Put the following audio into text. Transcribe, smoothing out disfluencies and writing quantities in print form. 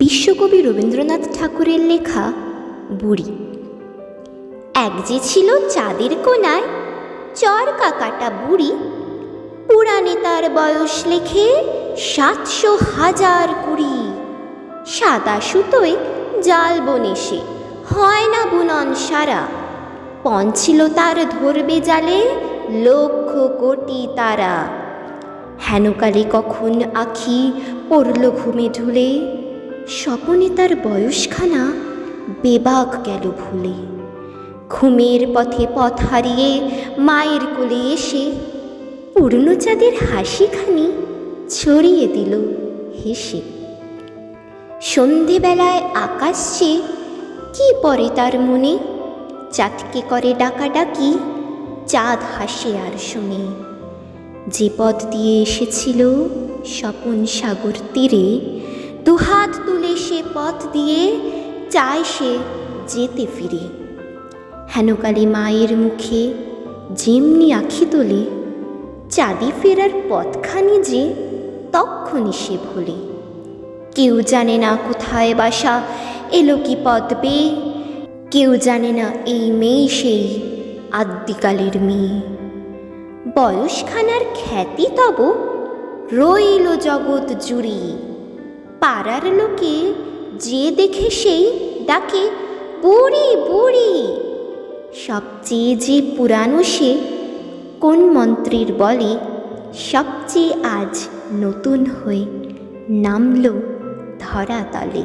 বিশ্বকবি রবীন্দ্রনাথ ঠাকুরের লেখা বুড়ি। এক যে ছিল চাঁদের কোনায় চরকা কাটা বুড়ি, পুরাণে তার বয়স লেখে ৭০০,০২০। সাদা সুতোয় জাল বনে সে, হয় না বুনন সারা। পণ ছিল তার ধরবে জালে লক্ষ কোটি তারা। হেনকালে কখন আখি পড়ল ঘুমে ঢুলে, স্বপনে তার বয়সখানা বেবাক গেল ভুলে। ঘুমের পথে পথ হারিয়ে মায়ের কোলে এসে পূর্ণচাঁদের হাসিখানি ছড়িয়ে দিল হেসে। সন্ধেবেলায় আকাশ চেয়ে কি পড়ে তার মনে, চাঁদকে করে ডাকাডাকি চাঁদ হাসে আর শুনে। যে পথ দিয়ে এসেছিল স্বপন সাগর তীরে, দুহাত তুলে সে পথ দিয়ে চায় সে যেতে ফিরে। হেনকালে মায়ের মুখে যেমনি আখি তোলে, চাঁদি ফেরার পথখানি যে তক্ষণি সে ভোলে। কেউ জানে না কোথায় বাসা, এলো কি পথ বেয়ে, কেউ জানে না এই মেয়ে সেই আদ্যিকালের মেয়ে। বয়সখানার খ্যাতি তব রইল জগৎ জুড়ে, পাড়ার লোকে যে দেখে সেই ডাকে বুড়ি বুড়ি। সবচেয়ে যে পুরানো সে, কোন মন্ত্রীর বলে সবচেয়ে আজ নতুন হয়ে নামল ধরাতলে।